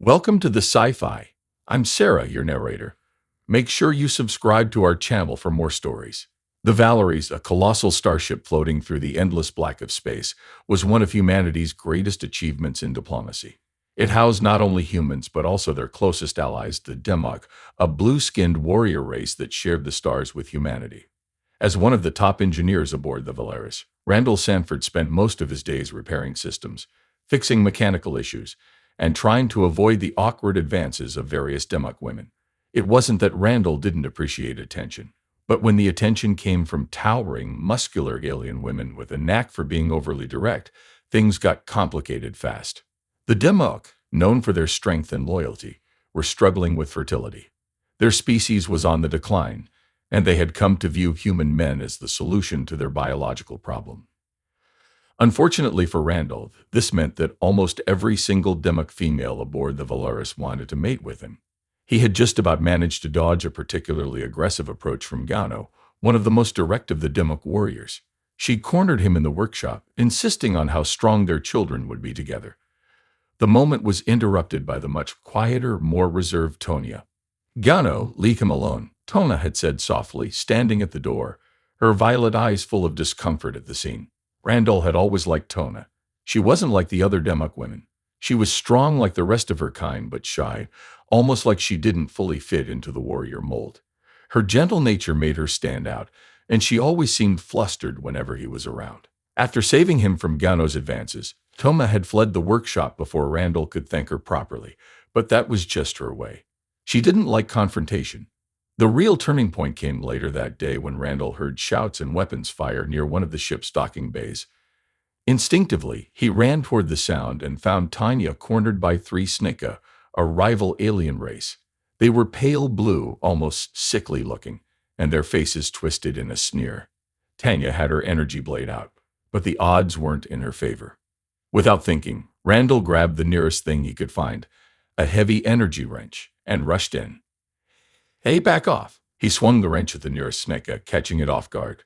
Welcome to the Sci-fi. I'm Sarah, your narrator. Make sure you subscribe to our channel for more stories. The Valeries, a colossal starship floating through the endless black of space, was one of humanity's greatest achievements in diplomacy. It housed not only humans but also their closest allies, the Demok, a blue-skinned warrior race that shared the stars with humanity. As one of the top engineers aboard the Valeris, Randall Sanford spent most of his days repairing systems, fixing mechanical issues, and trying to avoid the awkward advances of various Demok women. It wasn't that Randall didn't appreciate attention, but when the attention came from towering, muscular alien women with a knack for being overly direct, things got complicated fast. The Demok, known for their strength and loyalty, were struggling with fertility. Their species was on the decline, and they had come to view human men as the solution to their biological problem. Unfortunately for Randall, this meant that almost every single Demok female aboard the Valeris wanted to mate with him. He had just about managed to dodge a particularly aggressive approach from Gano, one of the most direct of the Demok warriors. She cornered him in the workshop, insisting on how strong their children would be together. The moment was interrupted by the much quieter, more reserved Tonya. "Gano, leave him alone," Tona had said softly, standing at the door, her violet eyes full of discomfort at the scene. Randall had always liked Tona. She wasn't like the other Demok women. She was strong like the rest of her kind, but shy, almost like she didn't fully fit into the warrior mold. Her gentle nature made her stand out, and she always seemed flustered whenever he was around. After saving him from Gano's advances, Toma had fled the workshop before Randall could thank her properly, but that was just her way. She didn't like confrontation. The real turning point came later that day when Randall heard shouts and weapons fire near one of the ship's docking bays. Instinctively, he ran toward the sound and found Tanya cornered by three Snika, a rival alien race. They were pale blue, almost sickly looking, and their faces twisted in a sneer. Tanya had her energy blade out, but the odds weren't in her favor. Without thinking, Randall grabbed the nearest thing he could find, a heavy energy wrench, and rushed in. "Hey, back off!" He swung the wrench at the nearest Snika, catching it off guard.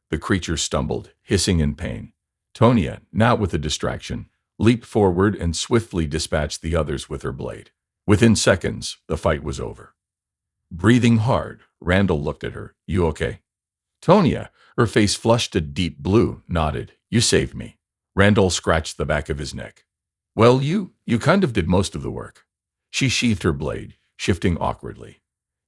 The creature stumbled, hissing in pain. Tonya, now with a distraction, leaped forward and swiftly dispatched the others with her blade. Within seconds, the fight was over. Breathing hard, Randall looked at her. "You okay?" Tonya, her face flushed a deep blue, nodded. "You saved me." Randall scratched the back of his neck. "Well, you kind of did most of the work." She sheathed her blade, shifting awkwardly.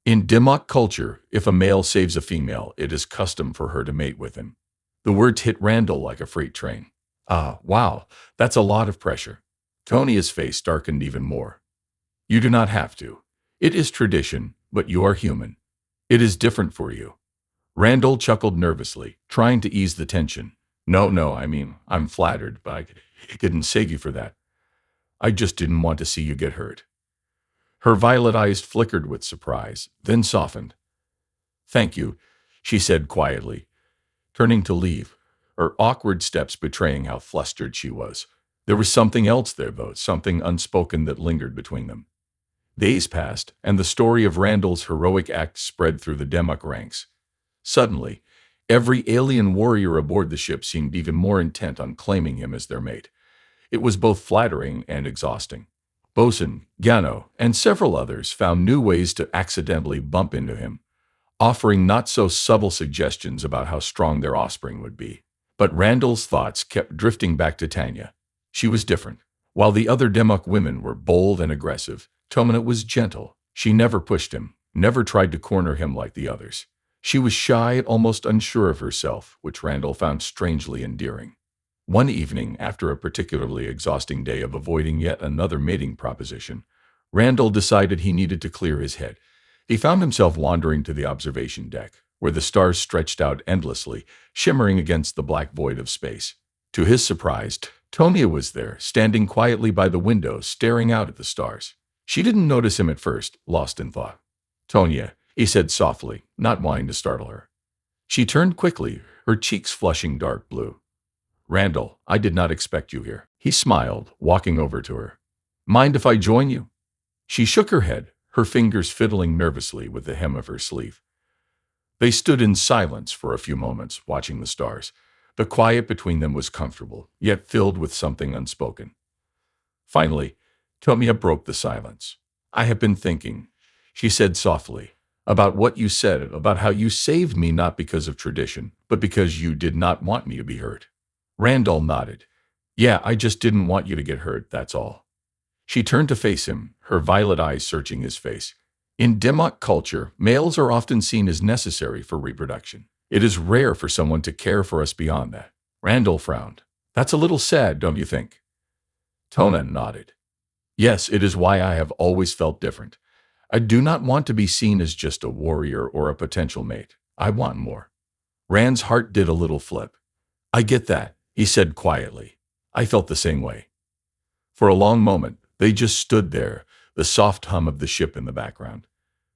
In Demok culture, if a male saves a female, it is custom for her to mate with him. The words hit Randall like a freight train. "Ah, wow, that's a lot of pressure." Tonia's face darkened even more. "You do not have to. It is tradition, but you are human. It is different for you." Randall chuckled nervously, trying to ease the tension. No, I'm I couldn't save you for that. I just didn't want to see you get hurt." Her violet eyes flickered with surprise, then softened. "Thank you," she said quietly, turning to leave, her awkward steps betraying how flustered she was. There was something else there, though, something unspoken that lingered between them. Days passed, and the story of Randall's heroic act spread through the Demok ranks. Suddenly, every alien warrior aboard the ship seemed even more intent on claiming him as their mate. It was both flattering and exhausting. Bosun, Gano, and several others found new ways to accidentally bump into him, offering not-so-subtle suggestions about how strong their offspring would be. But Randall's thoughts kept drifting back to Tanya. She was different. While the other Demok women were bold and aggressive, Tomina was gentle. She never pushed him, never tried to corner him like the others. She was shy and almost unsure of herself, which Randall found strangely endearing. One evening, after a particularly exhausting day of avoiding yet another mating proposition, Randall decided he needed to clear his head. He found himself wandering to the observation deck, where the stars stretched out endlessly, shimmering against the black void of space. To his surprise, Tonya was there, standing quietly by the window, staring out at the stars. She didn't notice him at first, lost in thought. "Tonya," he said softly, not wanting to startle her. She turned quickly, her cheeks flushing dark blue. "Randall, I did not expect you here." He smiled, walking over to her. "Mind if I join you?" She shook her head, her fingers fiddling nervously with the hem of her sleeve. They stood in silence for a few moments, watching the stars. The quiet between them was comfortable, yet filled with something unspoken. Finally, Tomia broke the silence. I have been thinking, she said softly, about what you said, about how you saved me not because of tradition, but because you did not want me to be hurt. Randall nodded. Yeah, I just didn't want you to get hurt, that's all. She turned to face him, her violet eyes searching his face. In Demok culture, males are often seen as necessary for reproduction. It is rare for someone to care for us beyond that. Randall frowned. That's a little sad, don't you think? Tona nodded. Yes, it is why I have always felt different. I do not want to be seen as just a warrior or a potential mate. I want more. Rand's heart did a little flip. I get that, he said quietly. I felt the same way. For a long moment, they just stood there, the soft hum of the ship in the background.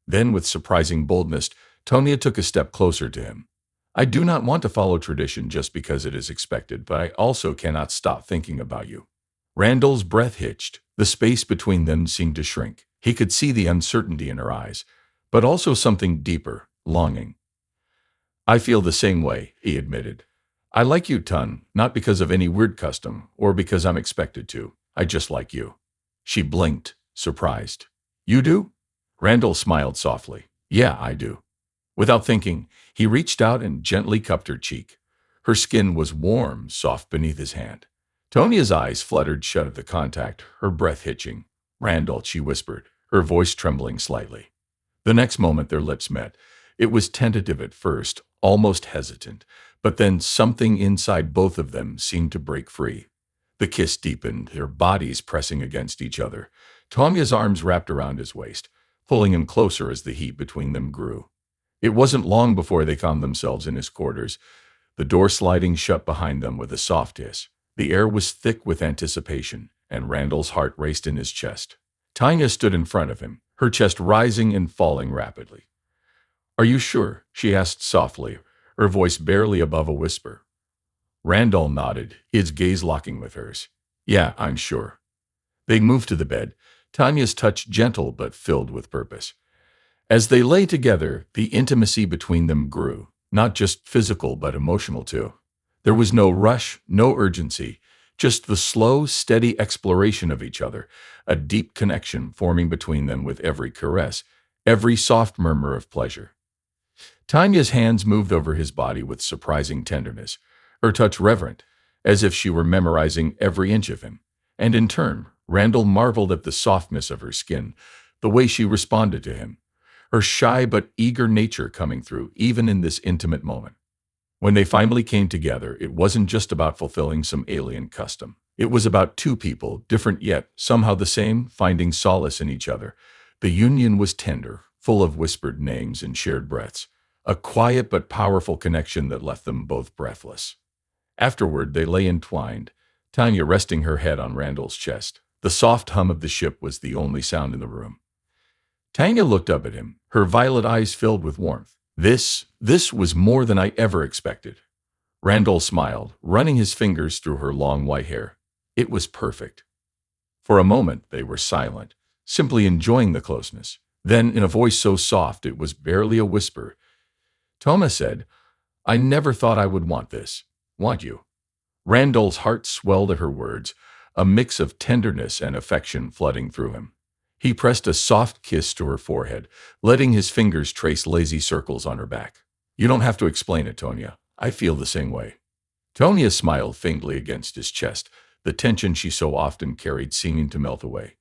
Then, with surprising boldness, Tonia took a step closer to him. I do not want to follow tradition just because it is expected, but I also cannot stop thinking about you. Randall's breath hitched. The space between them seemed to shrink. He could see the uncertainty in her eyes, but also something deeper, longing. I feel the same way, he admitted. I like you, Tun, not because of any weird custom, or because I'm expected to. I just like you. She blinked, surprised. You do? Randall smiled softly. Yeah, I do. Without thinking, he reached out and gently cupped her cheek. Her skin was warm, soft beneath his hand. Tonia's eyes fluttered shut at the contact, her breath hitching. Randall, she whispered, her voice trembling slightly. The next moment their lips met. It was tentative at first, almost hesitant, but then something inside both of them seemed to break free. The kiss deepened, their bodies pressing against each other. Tonia's arms wrapped around his waist, pulling him closer as the heat between them grew. It wasn't long before they found themselves in his quarters, the door sliding shut behind them with a soft hiss. The air was thick with anticipation, and Randall's heart raced in his chest. Tanya stood in front of him, her chest rising and falling rapidly. Are you sure? She asked softly, her voice barely above a whisper. Randall nodded, his gaze locking with hers. Yeah, I'm sure. They moved to the bed, Tanya's touch gentle but filled with purpose. As they lay together, the intimacy between them grew, not just physical but emotional too. There was no rush, no urgency, just the slow, steady exploration of each other, a deep connection forming between them with every caress, every soft murmur of pleasure. Tanya's hands moved over his body with surprising tenderness, her touch reverent, as if she were memorizing every inch of him. And in turn, Randall marveled at the softness of her skin, the way she responded to him, her shy but eager nature coming through even in this intimate moment. When they finally came together, it wasn't just about fulfilling some alien custom. It was about two people, different yet somehow the same, finding solace in each other. The union was tender, full of whispered names and shared breaths, a quiet but powerful connection that left them both breathless. Afterward, they lay entwined, Tanya resting her head on Randall's chest. The soft hum of the ship was the only sound in the room. Tanya looked up at him, her violet eyes filled with warmth. This was more than I ever expected. Randall smiled, running his fingers through her long white hair. It was perfect. For a moment, they were silent, simply enjoying the closeness. Then, in a voice so soft it was barely a whisper, Toma said, I never thought I would want this. Want you? Randall's heart swelled at her words, a mix of tenderness and affection flooding through him. He pressed a soft kiss to her forehead, letting his fingers trace lazy circles on her back. You don't have to explain it, Tonia. I feel the same way. Tonia smiled faintly against his chest, the tension she so often carried seeming to melt away.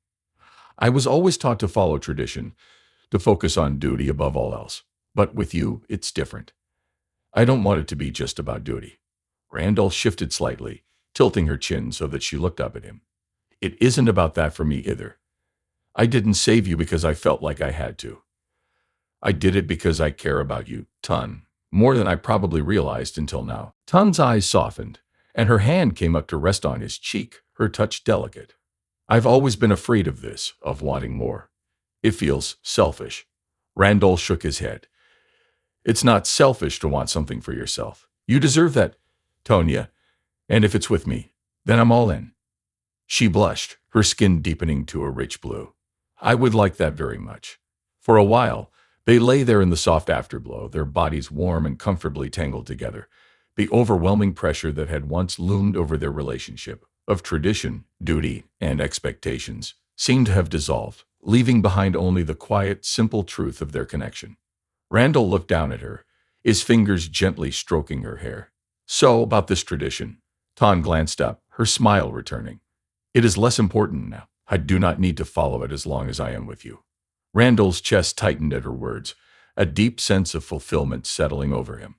I was always taught to follow tradition, to focus on duty above all else. But with you, it's different. I don't want it to be just about duty. Randall shifted slightly, tilting her chin so that she looked up at him. It isn't about that for me either. I didn't save you because I felt like I had to. I did it because I care about you, Tun, more than I probably realized until now. Tun's eyes softened, and her hand came up to rest on his cheek, her touch delicate. I've always been afraid of this, of wanting more. It feels selfish. Randall shook his head. It's not selfish to want something for yourself. You deserve that, Tonia, and if it's with me, then I'm all in. She blushed, her skin deepening to a rich blue. I would like that very much. For a while, they lay there in the soft afterglow, their bodies warm and comfortably tangled together. The overwhelming pressure that had once loomed over their relationship, of tradition, duty, and expectations, seemed to have dissolved, leaving behind only the quiet, simple truth of their connection. Randall looked down at her, his fingers gently stroking her hair. So, about this tradition. Ton glanced up, her smile returning. It is less important now. I do not need to follow it as long as I am with you. Randall's chest tightened at her words, a deep sense of fulfillment settling over him.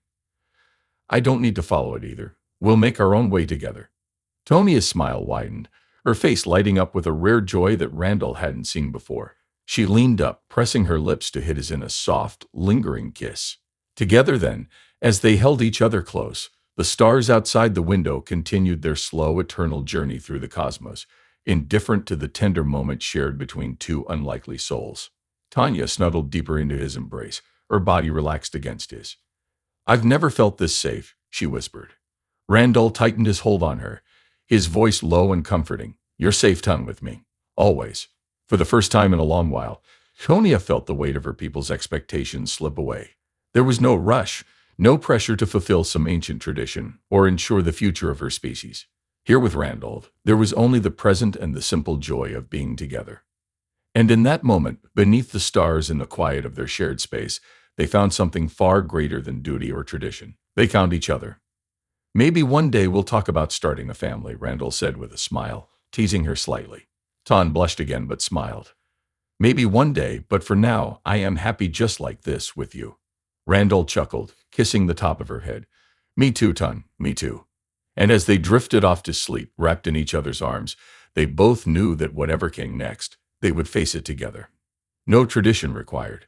I don't need to follow it either. We'll make our own way together. Tonia's smile widened, her face lighting up with a rare joy that Randall hadn't seen before. She leaned up, pressing her lips to his in a soft, lingering kiss. Together then, as they held each other close, the stars outside the window continued their slow, eternal journey through the cosmos, indifferent to the tender moment shared between two unlikely souls. Tanya snuggled deeper into his embrace, her body relaxed against his. I've never felt this safe, she whispered. Randall tightened his hold on her, his voice low and comforting. You're safe, Ton, with me. Always. For the first time in a long while, Tonia felt the weight of her people's expectations slip away. There was no rush, no pressure to fulfill some ancient tradition or ensure the future of her species. Here with Randall, there was only the present and the simple joy of being together. And in that moment, beneath the stars in the quiet of their shared space, they found something far greater than duty or tradition. They found each other. Maybe one day we'll talk about starting a family, Randall said with a smile, teasing her slightly. Ton blushed again but smiled. Maybe one day, but for now, I am happy just like this with you. Randall chuckled, kissing the top of her head. Me too, Ton, me too. And as they drifted off to sleep, wrapped in each other's arms, they both knew that whatever came next, they would face it together. No tradition required.